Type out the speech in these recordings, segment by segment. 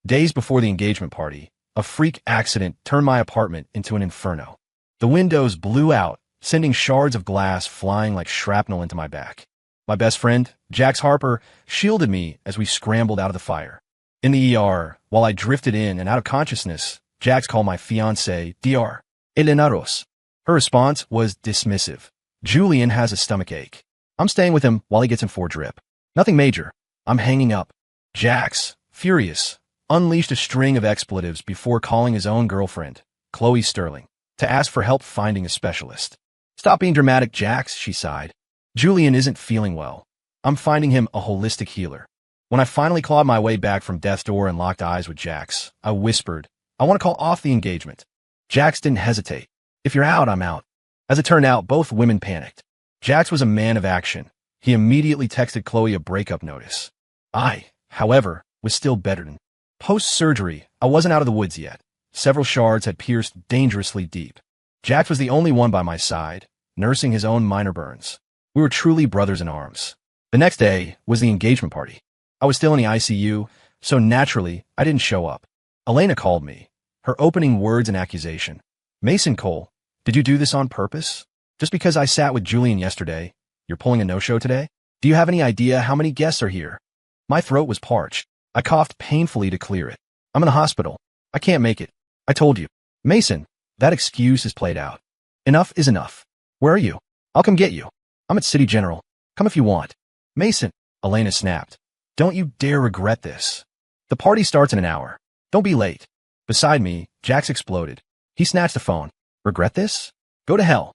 Days before the engagement party, a freak accident turned my apartment into an inferno. The windows blew out, sending shards of glass flying like shrapnel into my back. My best friend, Jax Harper, shielded me as we scrambled out of the fire. In the ER, while I drifted in and out of consciousness, Jax called my fiancée, Dr. Elenaros. Her response was dismissive. Julian has a stomachache. I'm staying with him while he gets in for drip. Nothing major. I'm hanging up. Jax, furious, unleashed a string of expletives before calling his own girlfriend, Chloe Sterling, to ask for help finding a specialist. Stop being dramatic, Jax, she sighed. Julian isn't feeling well. I'm finding him a holistic healer. When I finally clawed my way back from death's door and locked eyes with Jax, I whispered, I want to call off the engagement. Jax didn't hesitate. If you're out, I'm out. As it turned out, both women panicked. Jax was a man of action. He immediately texted Chloe a breakup notice. I, however, was still bedridden. Post-surgery, I wasn't out of the woods yet. Several shards had pierced dangerously deep. Jax was the only one by my side, nursing his own minor burns. We were truly brothers in arms. The next day was the engagement party. I was still in the ICU, so naturally, I didn't show up. Elena called me. Her opening words an accusation. Mason Cole, did you do this on purpose? Just because I sat with Julian yesterday, you're pulling a no-show today? Do you have any idea how many guests are here? My throat was parched. I coughed painfully to clear it. I'm in the hospital. I can't make it. I told you. Mason, that excuse is played out. Enough is enough. Where are you? I'll come get you. I'm at City General. Come if you want. Mason, Elena snapped. Don't you dare regret this. The party starts in an hour. Don't be late. Beside me, Jax exploded. He snatched the phone. Regret this? Go to hell.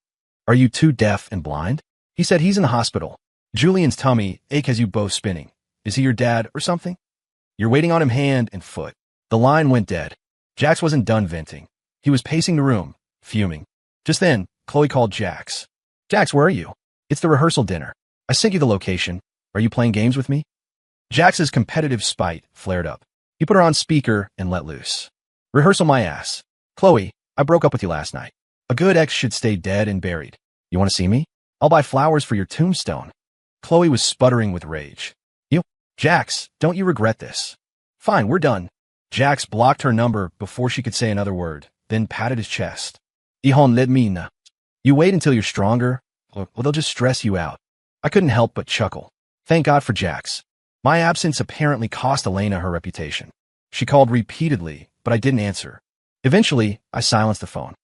Are you too deaf and blind? He said he's in the hospital. Julian's tummy ache has you both spinning. Is he your dad or something? You're waiting on him hand and foot. The line went dead. Jax wasn't done venting. He was pacing the room, fuming. Just then, Chloe called Jax. Jax, where are you? It's the rehearsal dinner. I sent you the location. Are you playing games with me? Jax's competitive spite flared up. He put her on speaker and let loose. Rehearsal my ass. Chloe, I broke up with you last night. A good ex should stay dead and buried. You want to see me? I'll buy flowers for your tombstone. Chloe was sputtering with rage. You? Jax, don't you regret this? Fine, we're done. Jax blocked her number before she could say another word, then patted his chest. Ihon let me na. You wait until you're stronger, or they'll just stress you out. I couldn't help but chuckle. Thank God for Jax. My absence apparently cost Elena her reputation. She called repeatedly, but I didn't answer. Eventually, I silenced the phone.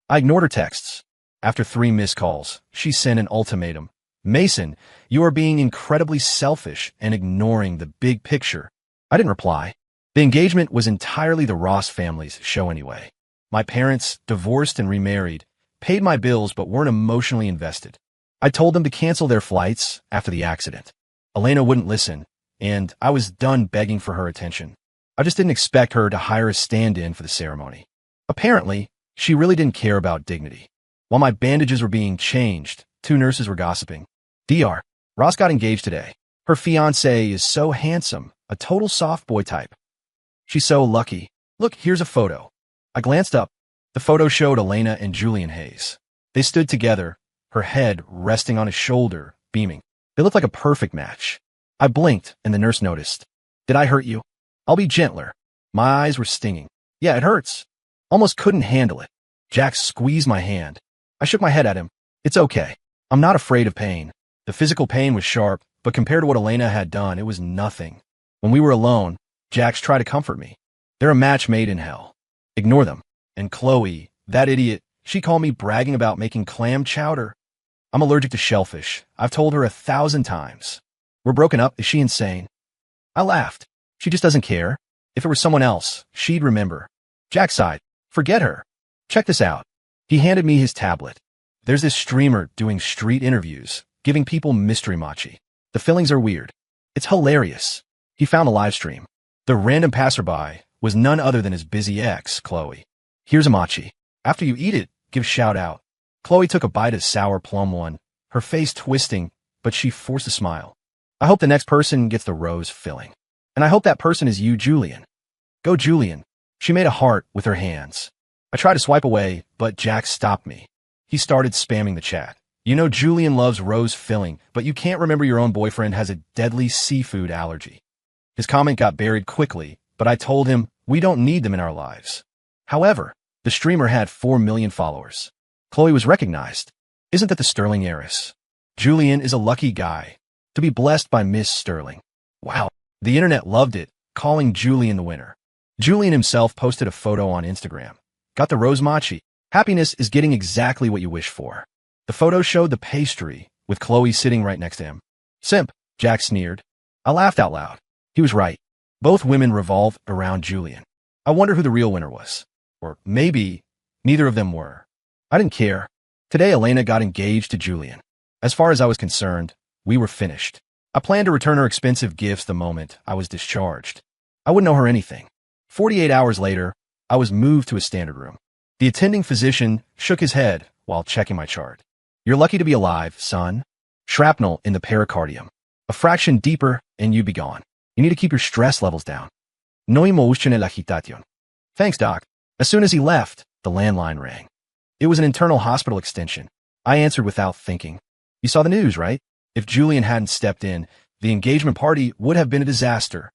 I ignored her texts. After 3 missed calls, she sent an ultimatum. Mason, you are being incredibly selfish and ignoring the big picture. I didn't reply. The engagement was entirely the Ross family's show anyway. My parents, divorced and remarried, paid my bills but weren't emotionally invested. I told them to cancel their flights after the accident. Elena wouldn't listen, and I was done begging for her attention. I just didn't expect her to hire a stand-in for the ceremony. Apparently, she really didn't care about dignity. While my bandages were being changed, 2 nurses were gossiping. Dr. Ross got engaged today. Her fiancé is so handsome, a total soft boy type. She's so lucky. Look, here's a photo. I glanced up. The photo showed Elena and Julian Hayes. They stood together, her head resting on his shoulder, beaming. They looked like a perfect match. I blinked, and the nurse noticed. Did I hurt you? I'll be gentler. My eyes were stinging. Yeah, it hurts. Almost couldn't handle it. Jax squeezed my hand. I shook my head at him. It's okay. I'm not afraid of pain. The physical pain was sharp, but compared to what Elena had done, it was nothing. When we were alone, Jax tried to comfort me. They're a match made in hell. Ignore them. And Chloe, that idiot, she called me bragging about making clam chowder. I'm allergic to shellfish. I've told her 1,000 times. We're broken up. Is she insane? I laughed. She just doesn't care. If it were someone else, she'd remember. Jack sighed. Forget her. Check this out. He handed me his tablet. There's this streamer doing street interviews, giving people mystery machi. The fillings are weird. It's hilarious. He found a live stream. The random passerby was none other than his busy ex, Chloe. Here's a machi. After you eat it, give shout out. Chloe took a bite of sour plum one, her face twisting, but she forced a smile. I hope the next person gets the rose filling. And I hope that person is you, Julian. Go, Julian. She made a heart with her hands. I tried to swipe away, but Jack stopped me. He started spamming the chat. You know Julian loves rose filling, but you can't remember your own boyfriend has a deadly seafood allergy. His comment got buried quickly, but I told him, We don't need them in our lives. However, the streamer had 4 million followers. Chloe was recognized. Isn't that the Sterling heiress? Julian is a lucky guy to be blessed by Miss Sterling. Wow. The internet loved it, calling Julian the winner. Julian himself posted a photo on Instagram. Got the rose mochi. Happiness is getting exactly what you wish for. The photo showed the pastry, with Chloe sitting right next to him. Simp, Jack sneered. I laughed out loud. He was right. Both women revolved around Julian. I wonder who the real winner was. Or maybe neither of them were. I didn't care. Today, Elena got engaged to Julian. As far as I was concerned, we were finished. I planned to return her expensive gifts the moment I was discharged. I wouldn't owe her anything. 48 hours later, I was moved to a standard room. The attending physician shook his head while checking my chart. You're lucky to be alive, son. Shrapnel in the pericardium. A fraction deeper and you'd be gone. You need to keep your stress levels down. No emotion en la agitación. Thanks, Doc. As soon as he left, the landline rang. It was an internal hospital extension. I answered without thinking. You saw the news, right? If Julian hadn't stepped in, the engagement party would have been a disaster.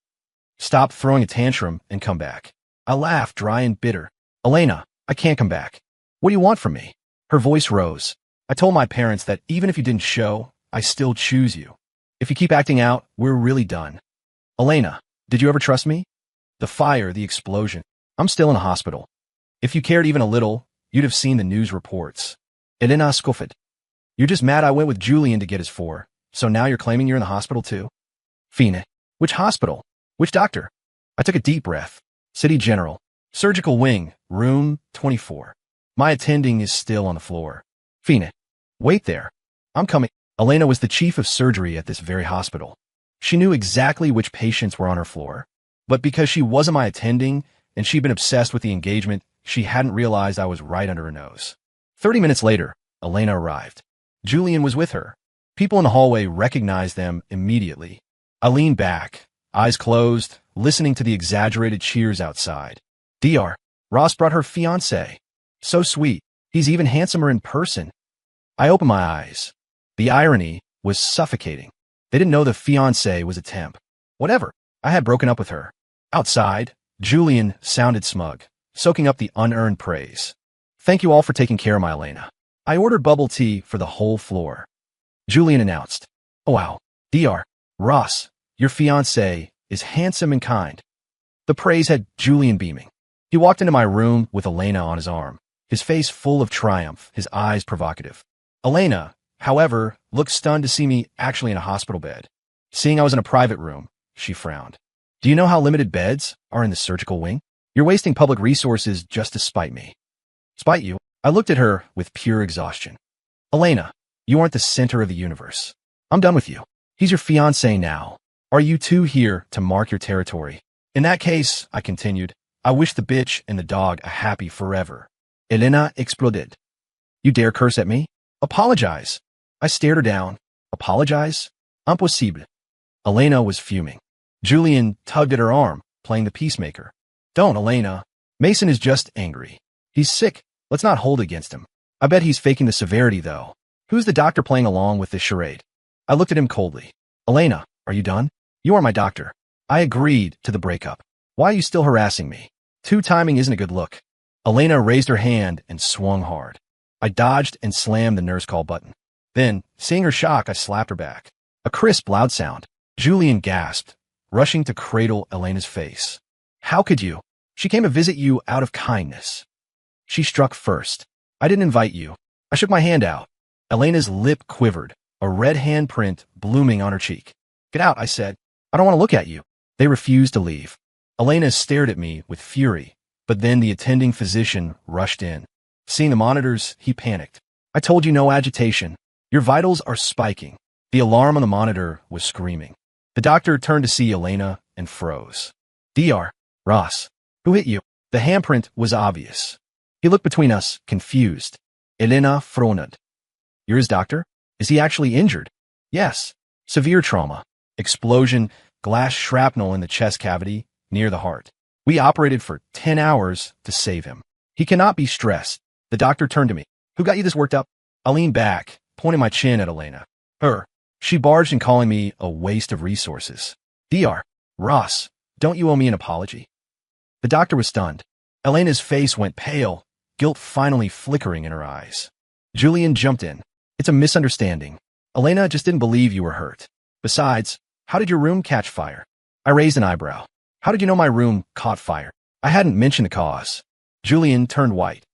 Stop throwing a tantrum and come back. I laughed, dry and bitter. Elena, I can't come back. What do you want from me? Her voice rose. I told my parents that even if you didn't show, I still choose you. If you keep acting out, we're really done. Elena, did you ever trust me? The fire, the explosion. I'm still in a hospital. If you cared even a little, you'd have seen the news reports. Elena scoffed. You're just mad I went with Julian to get his 4, so now you're claiming you're in the hospital too? Fine. Which hospital? Which doctor? I took a deep breath. City General. Surgical wing, room 24. My attending is still on the floor. Fine. Wait there. I'm coming. Elena was the chief of surgery at this very hospital. She knew exactly which patients were on her floor. But because she wasn't my attending, and she'd been obsessed with the engagement, she hadn't realized I was right under her nose. 30 minutes later, Elena arrived. Julian was with her. People in the hallway recognized them immediately. I leaned back, eyes closed, listening to the exaggerated cheers outside. Dr. Ross brought her fiancé. So sweet. He's even handsomer in person. I opened my eyes. The irony was suffocating. They didn't know the fiancé was a temp. Whatever. I had broken up with her. Outside, Julian sounded smug, soaking up the unearned praise. Thank you all for taking care of my Elena. I ordered bubble tea for the whole floor. Julian announced, Oh wow, Dr. Ross, your fiancé is handsome and kind. The praise had Julian beaming. He walked into my room with Elena on his arm, his face full of triumph, his eyes provocative. Elena, however, looked stunned to see me actually in a hospital bed. Seeing I was in a private room, she frowned. Do you know how limited beds are in the surgical wing? You're wasting public resources just to spite me. Spite you? I looked at her with pure exhaustion. Elena, you aren't the center of the universe. I'm done with you. He's your fiancé now. Are you two here to mark your territory? In that case, I continued, I wish the bitch and the dog a happy forever. Elena exploded. You dare curse at me? Apologize. I stared her down. Apologize? Impossible. Elena was fuming. Julian tugged at her arm, playing the peacemaker. Don't, Elena. Mason is just angry. He's sick. Let's not hold against him. I bet he's faking the severity, though. Who's the doctor playing along with this charade? I looked at him coldly. Elena, are you done? You are my doctor. I agreed to the breakup. Why are you still harassing me? Two-timing isn't a good look. Elena raised her hand and swung hard. I dodged and slammed the nurse call button. Then, seeing her shock, I slapped her back. A crisp, loud sound. Julian gasped, rushing to cradle Elena's face. How could you? She came to visit you out of kindness. She struck first. I didn't invite you. I shook my hand out. Elena's lip quivered, a red handprint blooming on her cheek. Get out, I said. I don't want to look at you. They refused to leave. Elena stared at me with fury, but then the attending physician rushed in. Seeing the monitors, he panicked. I told you no agitation. Your vitals are spiking. The alarm on the monitor was screaming. The doctor turned to see Elena and froze. Dr. Ross, who hit you? The handprint was obvious. He looked between us, confused. Elena frowned. You're his doctor? Is he actually injured? Yes. Severe trauma. Explosion, glass shrapnel in the chest cavity, near the heart. We operated for 10 hours to save him. He cannot be stressed. The doctor turned to me. Who got you this worked up? I leaned back, pointing my chin at Elena. Her. She barged in, calling me a waste of resources. Dr. Ross, don't you owe me an apology? The doctor was stunned. Elena's face went pale, guilt finally flickering in her eyes. Julian jumped in. It's a misunderstanding. Elena just didn't believe you were hurt. Besides, how did your room catch fire? I raised an eyebrow. How did you know my room caught fire? I hadn't mentioned the cause. Julian turned white.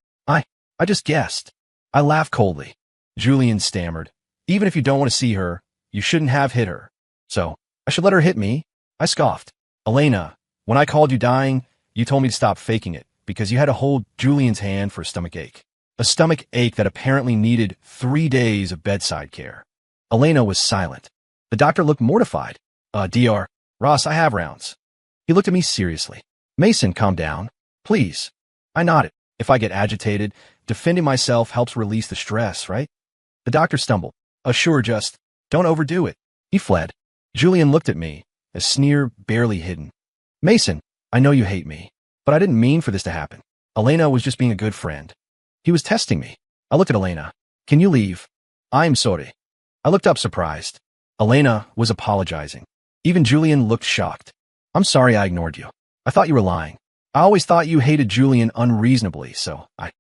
I just guessed. I laughed coldly. Julian stammered. Even if you don't want to see her, you shouldn't have hit her. So, I should let her hit me? I scoffed. Elena, when I called you dying, you told me to stop faking it because you had to hold Julian's hand for a stomach ache. A stomach ache that apparently needed 3 days of bedside care. Elena was silent. The doctor looked mortified. Dr. Ross, I have rounds. He looked at me seriously. Mason, calm down. Please. I nodded. If I get agitated, defending myself helps release the stress, right? The doctor stumbled. Sure, just don't overdo it. He fled. Julian looked at me, a sneer barely hidden. Mason, I know you hate me, but I didn't mean for this to happen. Elena was just being a good friend. He was testing me. I looked at Elena. Can you leave? I'm sorry. I looked up surprised. Elena was apologizing. Even Julian looked shocked. I'm sorry I ignored you. I thought you were lying. I always thought you hated Julian unreasonably, so I...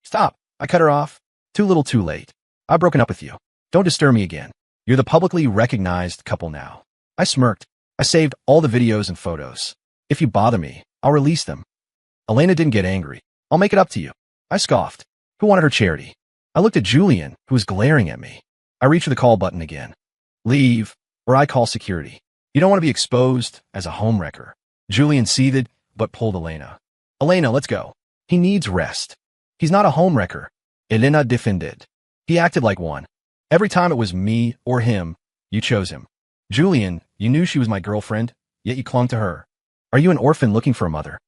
Stop. I cut her off. Too little too late. I've broken up with you. Don't disturb me again. You're the publicly recognized couple now. I smirked. I saved all the videos and photos. If you bother me, I'll release them. Elena didn't get angry. I'll make it up to you. I scoffed. Who wanted her charity? I looked at Julian, who was glaring at me. I reached for the call button again. Leave, or I call security. You don't want to be exposed as a homewrecker. Julian seethed, but pulled Elena. Elena, let's go. He needs rest. He's not a homewrecker. Elena defended. He acted like one. Every time it was me or him, you chose him. Julian, you knew she was my girlfriend, yet you clung to her. Are you an orphan looking for a mother?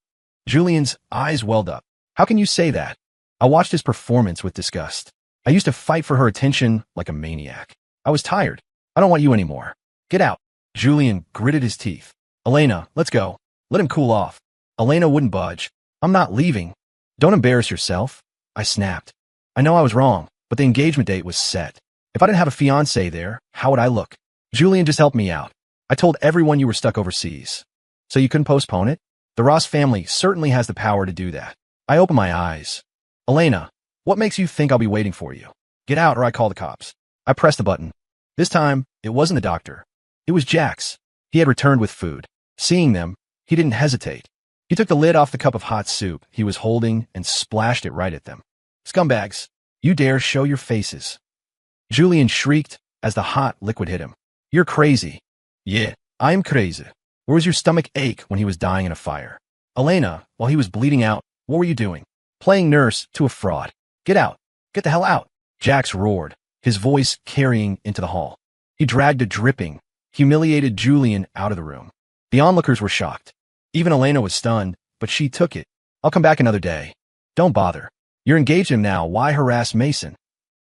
Julian's eyes welled up. How can you say that? I watched his performance with disgust. I used to fight for her attention like a maniac. I was tired. I don't want you anymore. Get out. Julian gritted his teeth. Elena, let's go. Let him cool off. Elena wouldn't budge. I'm not leaving. Don't embarrass yourself. I snapped. I know I was wrong, but the engagement date was set. If I didn't have a fiancé there, how would I look? Julian just helped me out. I told everyone you were stuck overseas. So you couldn't postpone it? The Ross family certainly has the power to do that. I opened my eyes. Elena, what makes you think I'll be waiting for you? Get out or I call the cops. I pressed the button. This time, it wasn't the doctor. It was Jax. He had returned with food. Seeing them, he didn't hesitate. He took the lid off the cup of hot soup he was holding and splashed it right at them. Scumbags, you dare show your faces. Julian shrieked as the hot liquid hit him. You're crazy. Yeah, I'm crazy. Where was your stomach ache when he was dying in a fire? Elena, while he was bleeding out, what were you doing? Playing nurse to a fraud. Get out. Get the hell out. Jax roared, his voice carrying into the hall. He dragged a dripping, humiliated Julian out of the room. The onlookers were shocked. Even Elena was stunned, but she took it. I'll come back another day. Don't bother. You're engaged to him now. Why harass Mason?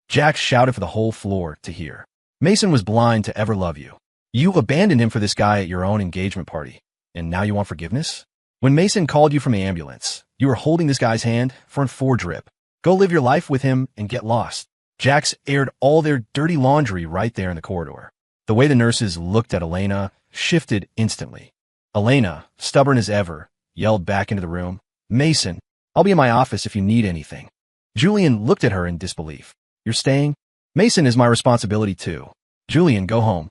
Jax shouted for the whole floor to hear. Mason was blind to ever love you. You abandoned him for this guy at your own engagement party, and now you want forgiveness? When Mason called you from the ambulance, you were holding this guy's hand for a foredrip. Go live your life with him and get lost. Jax aired all their dirty laundry right there in the corridor. The way the nurses looked at Elena shifted instantly. Elena, stubborn as ever, yelled back into the room, Mason, I'll be in my office if you need anything. Julian looked at her in disbelief. You're staying? Mason is my responsibility too. Julian, go home.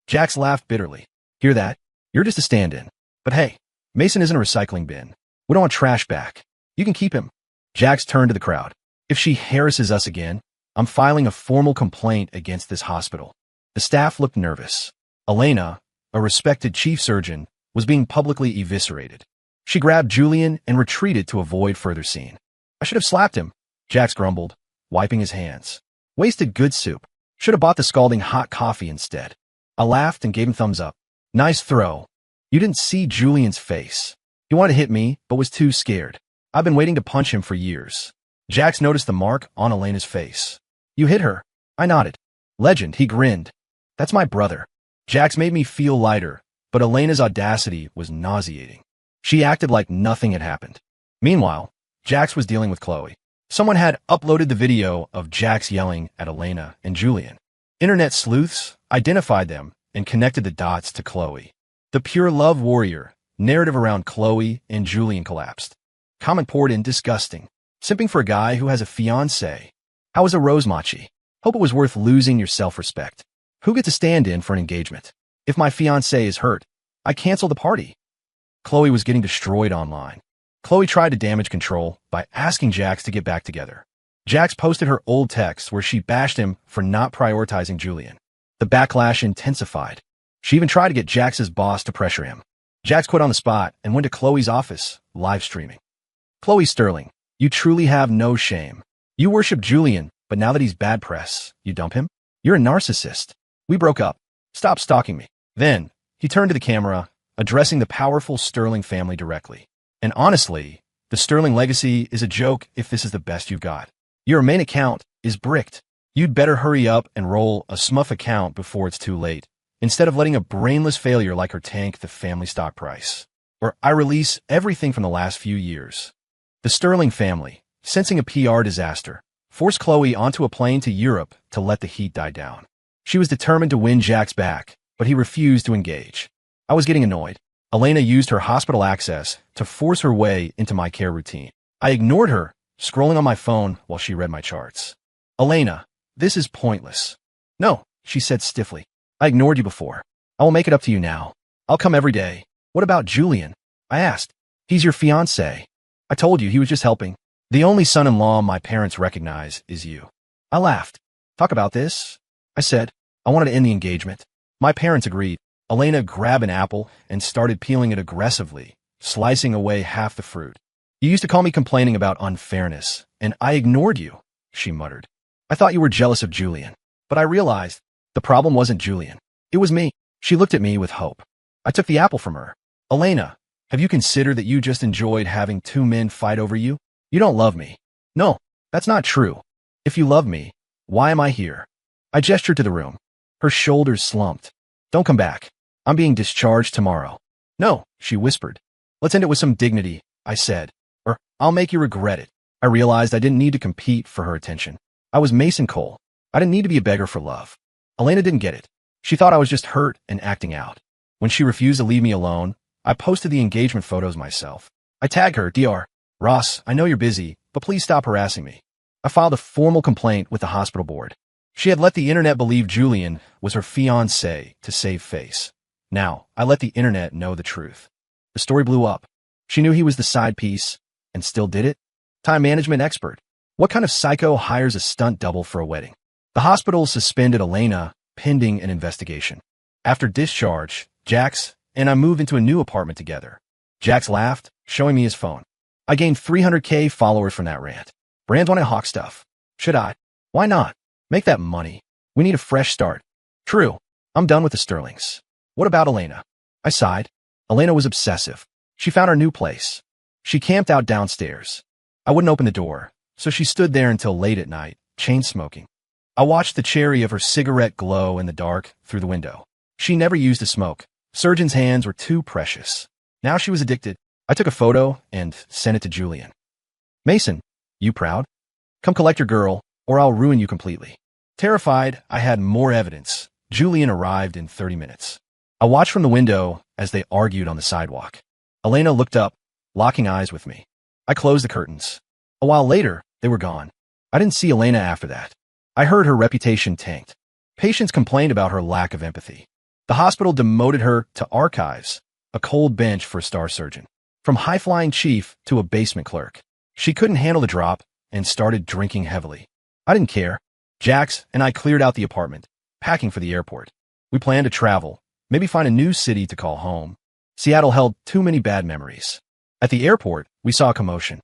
Jax laughed bitterly. Hear that? You're just a stand-in. But hey, Mason isn't a recycling bin. We don't want trash back. You can keep him. Jax turned to the crowd. If she harasses us again, I'm filing a formal complaint against this hospital. The staff looked nervous. Elena, a respected chief surgeon, was being publicly eviscerated. She grabbed Julian and retreated to avoid further scene. I should have slapped him, Jax grumbled, wiping his hands. Wasted good soup. Should have bought the scalding hot coffee instead. I laughed and gave him thumbs up. Nice throw. You didn't see Julian's face. He wanted to hit me, but was too scared. I've been waiting to punch him for years. Jax noticed the mark on Elena's face. You hit her. I nodded. Legend, he grinned. That's my brother. Jax made me feel lighter, but Elena's audacity was nauseating. She acted like nothing had happened. Meanwhile, Jax was dealing with Chloe. Someone had uploaded the video of Jax yelling at Elena and Julian. Internet sleuths identified them and connected the dots to Chloe. The pure love warrior, Narrative around Chloe and Julian collapsed. Comment poured in disgusting. Simping for a guy who has a fiancé. How was a rose machi? Hope it was worth losing your self-respect. Who gets to stand in for an engagement? If my fiancé is hurt, I cancel the party. Chloe was getting destroyed online. Chloe tried to damage control by asking Jax to get back together. Jax posted her old texts where she bashed him for not prioritizing Julian. The backlash intensified. She even tried to get Jax's boss to pressure him. Jax quit on the spot and went to Chloe's office, live streaming. Chloe Sterling, you truly have no shame. You worship Julian, but now that he's bad press, you dump him? You're a narcissist. We broke up. Stop stalking me. Then, he turned to the camera, addressing the powerful Sterling family directly. And honestly, the Sterling legacy is a joke if this is the best you've got. Your main account is bricked. You'd better hurry up and roll a smurf account before it's too late, instead of letting a brainless failure like her tank the family stock price. Or I release everything from the last few years. The Sterling family, sensing a PR disaster, forced Chloe onto a plane to Europe to let the heat die down. She was determined to win Jax back, but he refused to engage. I was getting annoyed. Elena used her hospital access to force her way into my care routine. I ignored her, scrolling on my phone while she read my charts. Elena, this is pointless. No, she said stiffly. I ignored you before. I will make it up to you now. I'll come every day. What about Julian? I asked. He's your fiancé. I told you he was just helping. The only son-in-law my parents recognize is you. I laughed. Talk about this? I said. I wanted to end the engagement. My parents agreed. Elena grabbed an apple and started peeling it aggressively, slicing away half the fruit. You used to call me complaining about unfairness, and I ignored you, she muttered. I thought you were jealous of Julian, but I realized the problem wasn't Julian. It was me. She looked at me with hope. I took the apple from her. Elena, have you considered that you just enjoyed having two men fight over you? You don't love me. No, that's not true. If you love me, why am I here? I gestured to the room. Her shoulders slumped. Don't come back. I'm being discharged tomorrow. No, she whispered. Let's end it with some dignity, I said, or I'll make you regret it. I realized I didn't need to compete for her attention. I was Mason Cole. I didn't need to be a beggar for love. Elena didn't get it. She thought I was just hurt and acting out. When she refused to leave me alone, I posted the engagement photos myself. I tagged her, Dr. Ross, I know you're busy, but please stop harassing me. I filed a formal complaint with the hospital board. She had let the internet believe Julian was her fiancé to save face. Now, I let the internet know the truth. The story blew up. She knew he was the side piece, and still did it? Time management expert. What kind of psycho hires a stunt double for a wedding? The hospital suspended Elena, pending an investigation. After discharge, Jax and I moved into a new apartment together. Jax laughed, showing me his phone. I gained 300K followers from that rant. Brands want to hawk stuff. Should I? Why not? Make that money. We need a fresh start. True. I'm done with the Sterlings. What about Elena? I sighed. Elena was obsessive. She found her new place. She camped out downstairs. I wouldn't open the door, so she stood there until late at night, chain smoking. I watched the cherry of her cigarette glow in the dark through the window. She never used to smoke. Surgeon's hands were too precious. Now she was addicted. I took a photo and sent it to Julian. Mason, you proud? Come collect your girl, or I'll ruin you completely. Terrified, I had more evidence. Julian arrived in 30 minutes. I watched from the window as they argued on the sidewalk. Elena looked up, locking eyes with me. I closed the curtains. A while later, they were gone. I didn't see Elena after that. I heard her reputation tanked. Patients complained about her lack of empathy. The hospital demoted her to archives, a cold bench for a star surgeon. From high-flying chief to a basement clerk. She couldn't handle the drop and started drinking heavily. I didn't care. Jax and I cleared out the apartment, packing for the airport. We planned to travel, maybe find a new city to call home. Seattle held too many bad memories. At the airport, we saw a commotion.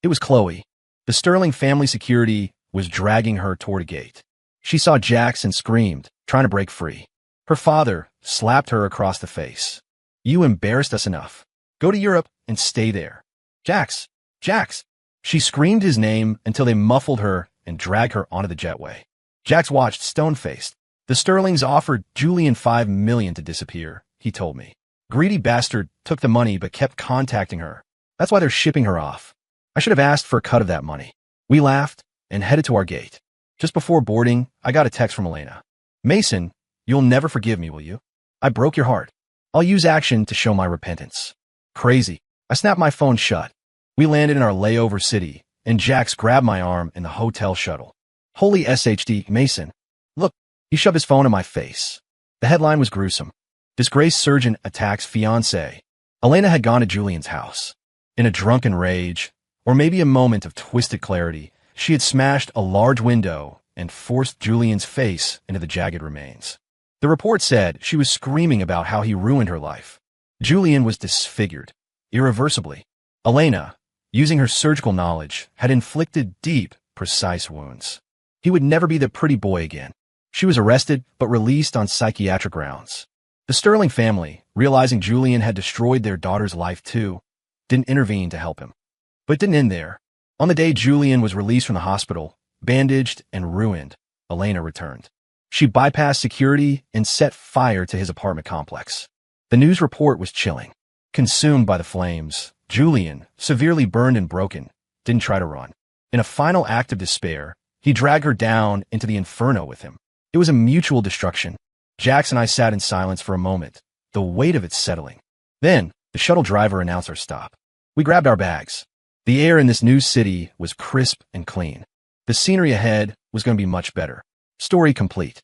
It was Chloe. The Sterling family security was dragging her toward a gate. She saw Jax and screamed, trying to break free. Her father slapped her across the face. You embarrassed us enough. Go to Europe and stay there. Jax, Jax. She screamed his name until they muffled her and dragged her onto the jetway. Jax watched stone-faced. The Sterlings offered Julian $5 million to disappear, he told me. Greedy bastard took the money but kept contacting her. That's why they're shipping her off. I should have asked for a cut of that money. We laughed and headed to our gate. Just before boarding, I got a text from Elena. Mason, you'll never forgive me, will you? I broke your heart. I'll use action to show my repentance. Crazy. I snapped my phone shut. We landed in our layover city, and Jax grabbed my arm in the hotel shuttle. Holy SHD, Mason. Look, he shoved his phone in my face. The headline was gruesome. Disgraced surgeon attacks fiancé. Elena had gone to Julian's house. In a drunken rage, or maybe a moment of twisted clarity, she had smashed a large window and forced Julian's face into the jagged remains. The report said she was screaming about how he ruined her life. Julian was disfigured, irreversibly. Elena, using her surgical knowledge, had inflicted deep, precise wounds. He would never be the pretty boy again. She was arrested, but released on psychiatric grounds. The Sterling family, realizing Julian had destroyed their daughter's life too, didn't intervene to help him. But it didn't end there. On the day Julian was released from the hospital, bandaged and ruined, Elena returned. She bypassed security and set fire to his apartment complex. The news report was chilling. Consumed by the flames, Julian, severely burned and broken, didn't try to run. In a final act of despair, he dragged her down into the inferno with him. It was a mutual destruction. Jax and I sat in silence for a moment, the weight of it settling. Then, the shuttle driver announced our stop. We grabbed our bags. The air in this new city was crisp and clean. The scenery ahead was going to be much better. Story complete.